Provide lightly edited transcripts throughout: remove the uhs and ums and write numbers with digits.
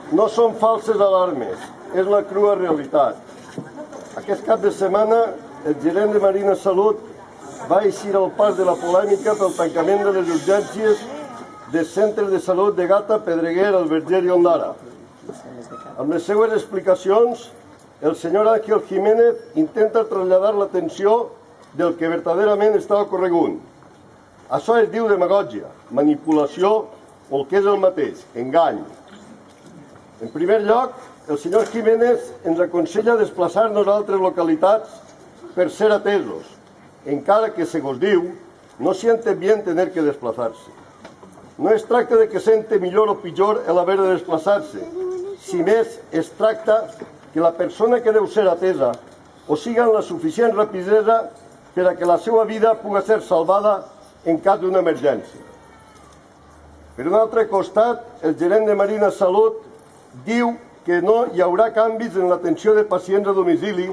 No són falses alarmes, és la crua realitat. Aquest cap de setmana, el gerent de Marina Salut va eixir al pas de la polèmica pel tancament de les urgències dels centres de salut de Gata, Pedreguer, el Verger i Ondara. Amb les seues explicacions, el senyor Ángel Jiménez intenta traslladar l'atenció del que verdaderament està ocorregut. Això es diu demagògia, manipulació o el que és el mateix, engany. En primer lloc, el senyor Jiménez ens aconsella desplaçar-nos a altres localitats per ser atesos, encara que, segons diu, no siente bien tener que desplazarse. No es tracta de que sente millor o pitjor el haver de desplaçar-se, si més es tracta que la persona que deu ser atesa o siga amb la suficient rapidesa per a que la seva vida pugui ser salvada en cas d'una emergència. Per un altre costat, el gerent de Marina Salut diu que no hi haurà canvis en l'atenció de pacients a domicili,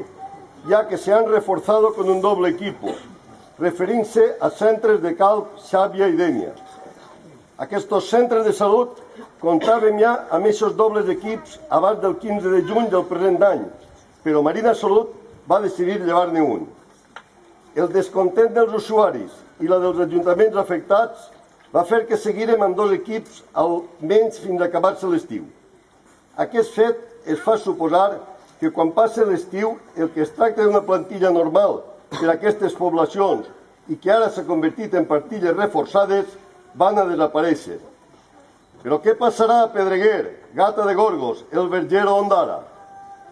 ja que se han reforzado con un doble equipo, referint-se a centres de Calp, Xàbia i Dénia. Aquests centres de salut comptaven ja amb aquests dobles equips abans del 15 de juny del present any, però Marina Salut va decidir llevar-ne un. El descontent dels usuaris i la dels ajuntaments afectats va fer que seguirem amb dos equips almenys fins a acabar-se l'estiu. Aquest fet es fa suposar que quan passi l'estiu el que es tracta d'una plantilla normal per a aquestes poblacions i que ara s'ha convertit en plantilles reforçades van a desaparèixer. Però què passarà a Pedreguer, Gata de Gorgos, el Verger o Ondara?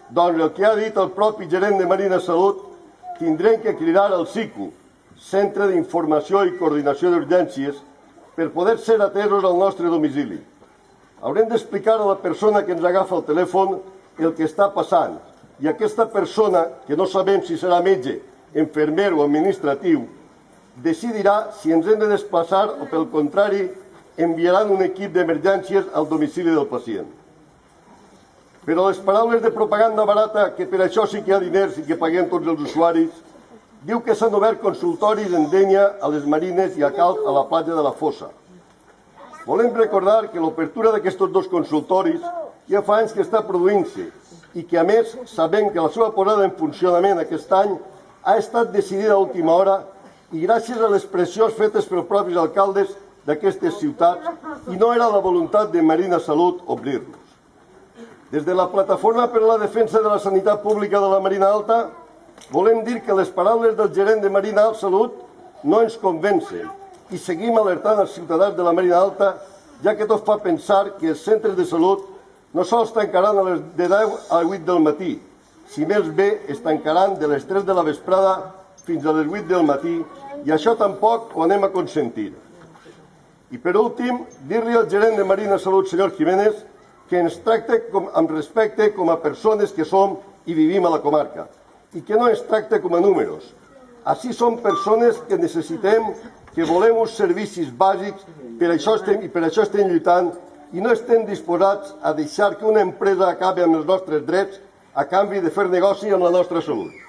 Doncs el que ha dit el propi gerent de Marina Salut, tindrem que cridar al CICU, Centre d'Informació i Coordinació d'Urgències, per poder ser atesos al nostre domicili. Haurem d'explicar a la persona que ens agafa el telèfon el que està passant i aquesta persona, que no sabem si serà metge, infermer o administratiu, decidirà si ens hem de desplaçar o, pel contrari, enviaran un equip d'emergències al domicili del pacient. Però les paraules de propaganda barata, que per això sí que hi ha diners i que paguem tots els usuaris, diu que s'han obert consultoris en Dénia, a les Marines i a Calp, a la platja de la Fossa. Volem recordar que l'obertura d'aquests dos consultoris ja fa anys que està produint-se i que, a més, sabem que la seva posada en funcionament aquest any ha estat decidida a última hora i gràcies a les pressions fetes pels propis alcaldes d'aquestes ciutats i no era la voluntat de Marina Salut obrir-los. Des de la Plataforma per a la Defensa de la Sanitat Pública de la Marina Alta volem dir que les paraules del gerent de Marina Salut no ens convencen i seguim alertant els ciutadans de la Marina Alta, ja que tot fa pensar que els centres de salut no sols tancaran de 10 a 8 del matí, si més bé es tancaran de les 3 de la vesprada fins a les 8 del matí i això tampoc ho anem a consentir. I per últim, dir-li al gerent de Marina Salut, senyor Jiménez, que ens tracte amb respecte com a persones que som i vivim a la comarca i que no ens tracte com a números. Així som persones que necessitem, que volem uns servicis bàsics i per això estem lluitant i no estem disposats a deixar que una empresa acabi amb els nostres drets a canvi de fer negoci amb la nostra salut.